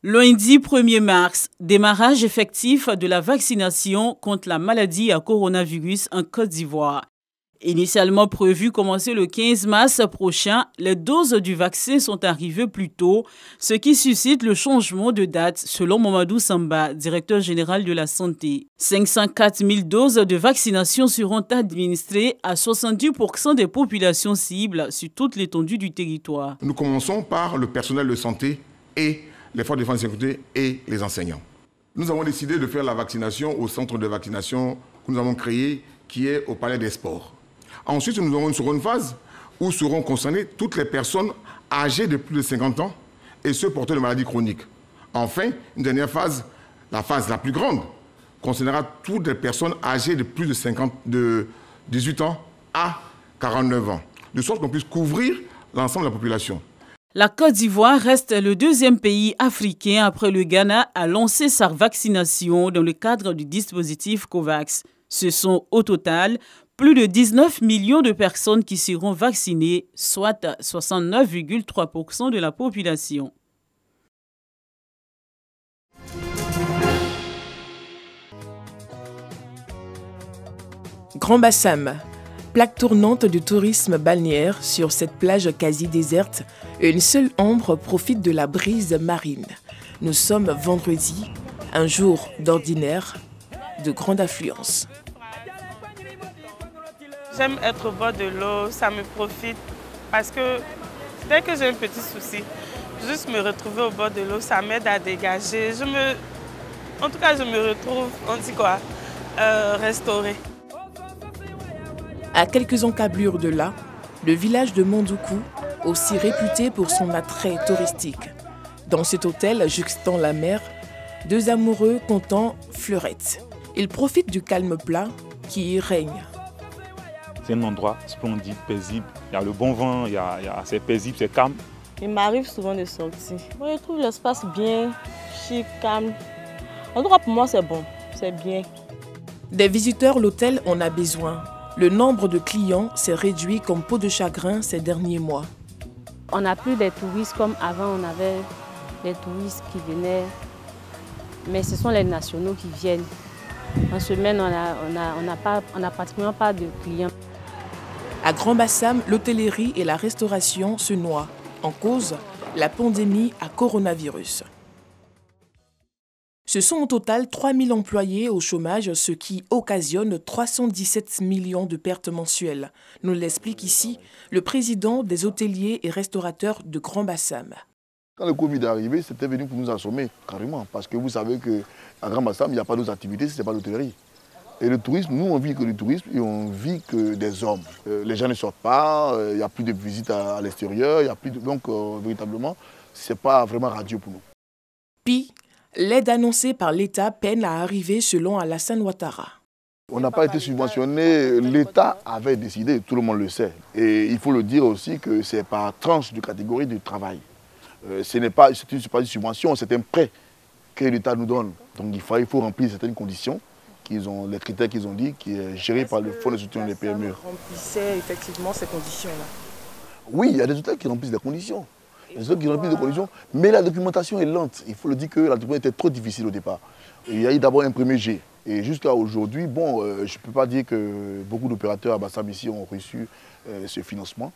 Lundi 1er mars, démarrage effectif de la vaccination contre la maladie à coronavirus en Côte d'Ivoire. Initialement prévu commencer le 15 mars prochain, les doses du vaccin sont arrivées plus tôt, ce qui suscite le changement de date selon Mamadou Samba, directeur général de la santé. 504 000 doses de vaccination seront administrées à 70% des populations cibles sur toute l'étendue du territoire. Nous commençons par le personnel de santé et les forces de défense et de sécurité et les enseignants. Nous avons décidé de faire la vaccination au centre de vaccination que nous avons créé, qui est au Palais des Sports. Ensuite, nous aurons une seconde phase où seront concernées toutes les personnes âgées de plus de 50 ans et ceux porteurs de maladies chroniques. Enfin, une dernière phase, la phase la plus grande, concernera toutes les personnes âgées de plus de 18 ans à 49 ans, de sorte qu'on puisse couvrir l'ensemble de la population. La Côte d'Ivoire reste le deuxième pays africain après le Ghana à lancer sa vaccination dans le cadre du dispositif COVAX. Ce sont au total plus de 19 millions de personnes qui seront vaccinées, soit 69,3% de la population. Grand Bassam, plaque tournante du tourisme balnéaire sur cette plage quasi déserte, une seule ombre profite de la brise marine. Nous sommes vendredi, un jour d'ordinaire, de grande affluence. J'aime être au bord de l'eau, ça me profite parce que dès que j'ai un petit souci, juste me retrouver au bord de l'eau, ça m'aide à dégager. En tout cas, je me retrouve, on dit quoi, restaurée. À quelques encablures de là, le village de Mondoukou, aussi réputé pour son attrait touristique. Dans cet hôtel juxtant la mer, deux amoureux comptant fleurettes. Ils profitent du calme plat qui y règne. C'est un endroit splendide, paisible. Il y a le bon vent, c'est paisible, c'est calme. Il m'arrive souvent de sortir. Je trouve l'espace bien, chic, calme. En tout cas, pour moi, c'est bon, c'est bien. Des visiteurs, l'hôtel en a besoin. Le nombre de clients s'est réduit comme peau de chagrin ces derniers mois. On n'a plus des touristes comme avant, on avait des touristes qui venaient, mais ce sont les nationaux qui viennent. En semaine, on n'a pratiquement pas de clients. À Grand Bassam, l'hôtellerie et la restauration se noient. En cause, la pandémie à coronavirus. Ce sont au total 3 000 employés au chômage, ce qui occasionne 317 millions de pertes mensuelles, nous l'explique ici le président des hôteliers et restaurateurs de Grand Bassam. Quand le Covid est arrivé, c'était venu pour nous assommer, carrément, parce que vous savez qu'à Grand Bassam, il n'y a pas d'autres activités si ce n'est pas l'hôtellerie. Et le tourisme, nous, on vit que du tourisme et on vit que des hommes. Les gens ne sortent pas, il n'y a plus de visites à l'extérieur, donc véritablement, ce n'est pas vraiment radieux pour nous. Puis, l'aide annoncée par l'État peine à arriver selon Alassane Ouattara. On n'a pas été subventionné, l'État avait décidé, tout le monde le sait. Et il faut le dire aussi que c'est par tranche de catégorie de travail. Ce n'est pas une subvention, c'est un prêt que l'État nous donne. Donc il faut remplir certaines conditions, les critères qu'ils ont dit, qui est géré par le Fonds de soutien des PME. Remplissait effectivement ces conditions-là? Oui, il y a des hôtels qui remplissent des conditions. Les autres qui remplissent des conditions, mais la documentation est lente. Il faut le dire que la documentation était trop difficile au départ. Il y a eu d'abord un premier jet. Et jusqu'à aujourd'hui, bon, je ne peux pas dire que beaucoup d'opérateurs à Bassam ici ont reçu ce financement.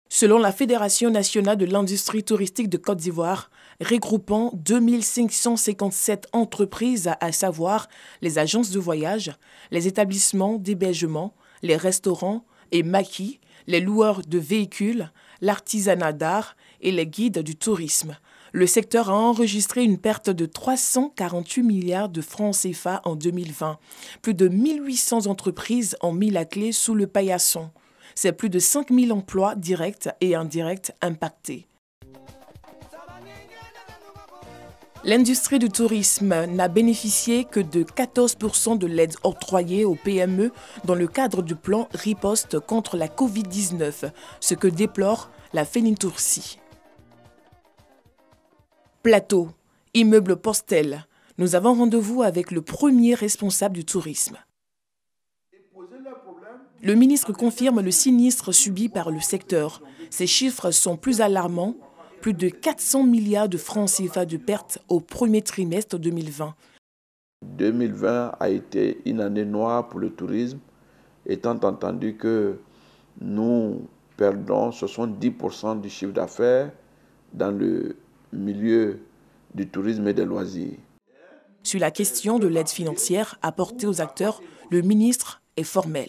Selon la Fédération nationale de l'industrie touristique de Côte d'Ivoire, regroupant 2557 entreprises, à savoir les agences de voyage, les établissements d'hébergement, les restaurants et maquis, les loueurs de véhicules, l'artisanat d'art et les guides du tourisme. Le secteur a enregistré une perte de 348 milliards de francs CFA en 2020. Plus de 1800 entreprises ont mis la clé sous le paillasson. C'est plus de 5000 emplois directs et indirects impactés. L'industrie du tourisme n'a bénéficié que de 14% de l'aide octroyée aux PME dans le cadre du plan riposte contre la Covid-19, ce que déplore la Fénintoursi. Plateau, immeuble Postel. Nous avons rendez-vous avec le premier responsable du tourisme. Le ministre confirme le sinistre subi par le secteur. Ces chiffres sont plus alarmants plus de 400 milliards de francs CFA de pertes au premier trimestre 2020. 2020 a été une année noire pour le tourisme, étant entendu que nous perdons 70% du chiffre d'affaires dans le milieu du tourisme et des loisirs. Sur la question de l'aide financière apportée aux acteurs, le ministre est formel.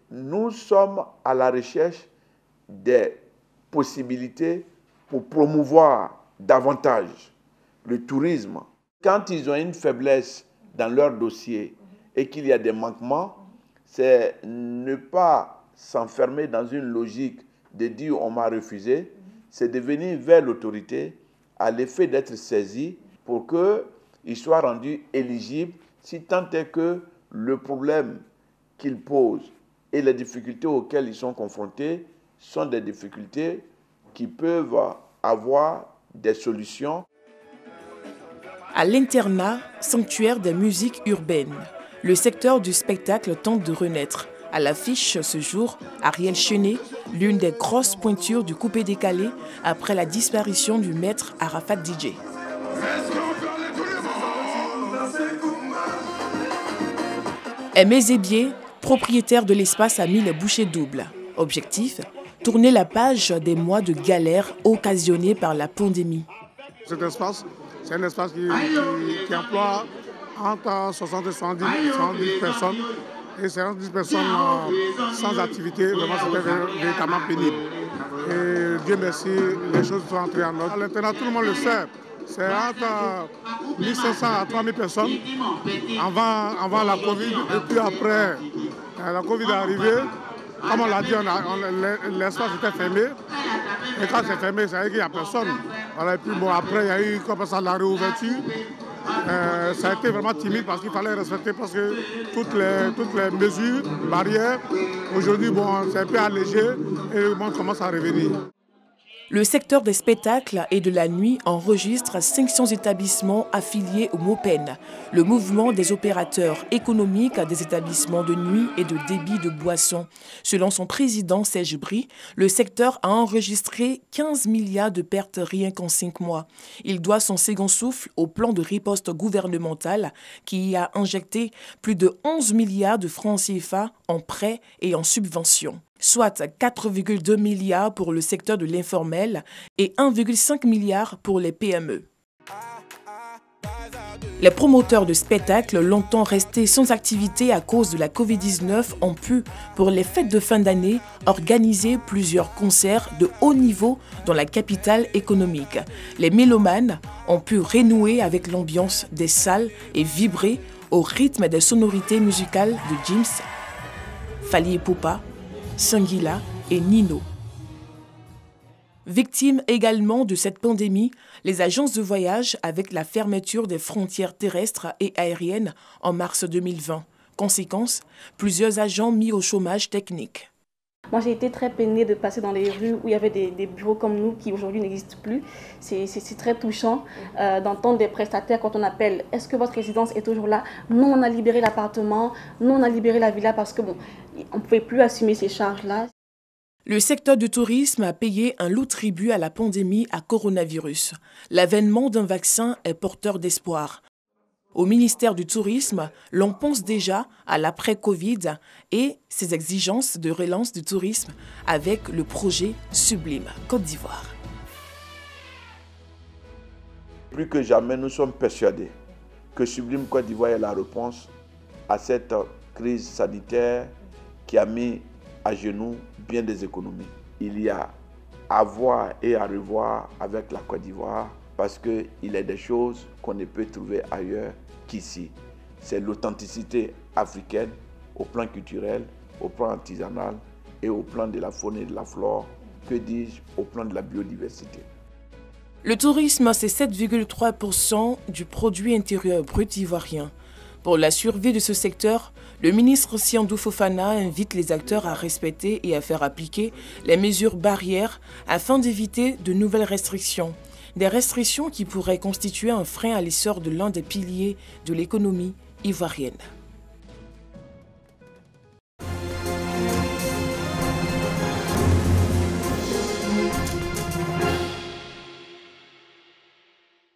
Nous sommes à la recherche des possibilités pour promouvoir davantage le tourisme. Quand ils ont une faiblesse dans leur dossier et qu'il y a des manquements, c'est ne pas s'enfermer dans une logique de dire on m'a refusé, c'est de venir vers l'autorité à l'effet d'être saisi pour qu'il soit rendu éligible si tant est que le problème qu'il pose et les difficultés auxquelles ils sont confrontés sont des difficultés qui peuvent avoir des solutions. À l'internat, sanctuaire des musiques urbaines, le secteur du spectacle tente de renaître. À l'affiche ce jour, Ariel Chenet, l'une des grosses pointures du coupé-décalé après la disparition du maître Arafat DJ. Aimé Zébier, propriétaire de l'espace, a mis les bouchées doubles. Objectif, tourner la page des mois de galère occasionnés par la pandémie. Cet espace, c'est un espace qui emploie entre 60 et 70 personnes. Et 70 personnes sans activité, vraiment c'était véritablement pénible. Et Dieu merci, les choses sont entrées en ordre. À l'internat, tout le monde le sait, c'est entre 1500 à 3000 personnes avant la Covid. Et puis après, la Covid est arrivée. Comme on l'a dit, l'espace était fermé. Et quand c'est fermé, ça veut dire qu'il n'y a personne. Voilà, et puis bon, après, il y a eu comme ça la réouverture. Ça a été vraiment timide parce qu'il fallait respecter parce que toutes les mesures, barrières. Aujourd'hui, bon, c'est un peu allégé et le monde commence à revenir. Le secteur des spectacles et de la nuit enregistre 500 établissements affiliés au MOPEN, le mouvement des opérateurs économiques des établissements de nuit et de débit de boissons. Selon son président Serge Brie, le secteur a enregistré 15 milliards de pertes rien qu'en 5 mois. Il doit son second souffle au plan de riposte gouvernemental qui a injecté plus de 11 milliards de francs CFA en prêts et en subventions, soit 4,2 milliards pour le secteur de l'informel et 1,5 milliard pour les PME. Les promoteurs de spectacles, longtemps restés sans activité à cause de la Covid-19, ont pu, pour les fêtes de fin d'année, organiser plusieurs concerts de haut niveau dans la capitale économique. Les mélomanes ont pu renouer avec l'ambiance des salles et vibrer au rythme des sonorités musicales de Gims, Fally Ipupa, Sanguila et Nino. Victimes également de cette pandémie, les agences de voyage avec la fermeture des frontières terrestres et aériennes en mars 2020. Conséquence, plusieurs agents mis au chômage technique. Moi, j'ai été très peinée de passer dans les rues où il y avait des bureaux comme nous qui aujourd'hui n'existent plus. C'est très touchant d'entendre des prestataires quand on appelle « Est-ce que votre résidence est toujours là ?» Non, on a libéré l'appartement, non, on a libéré la villa parce que bon, on ne pouvait plus assumer ces charges-là. Le secteur du tourisme a payé un lourd tribut à la pandémie à coronavirus. L'avènement d'un vaccin est porteur d'espoir. Au ministère du Tourisme, l'on pense déjà à l'après-Covid et ses exigences de relance du tourisme avec le projet Sublime Côte d'Ivoire. Plus que jamais, nous sommes persuadés que Sublime Côte d'Ivoire est la réponse à cette crise sanitaire qui a mis à genoux bien des économies. Il y a à voir et à revoir avec la Côte d'Ivoire parce qu'il y a des choses qu'on ne peut trouver ailleurs qu'ici. C'est l'authenticité africaine au plan culturel, au plan artisanal et au plan de la faune et de la flore, que dis-je, au plan de la biodiversité. Le tourisme, c'est 7,3% du produit intérieur brut ivoirien. Pour la survie de ce secteur, le ministre Siandou Fofana invite les acteurs à respecter et à faire appliquer les mesures barrières afin d'éviter de nouvelles restrictions. Des restrictions qui pourraient constituer un frein à l'essor de l'un des piliers de l'économie ivoirienne.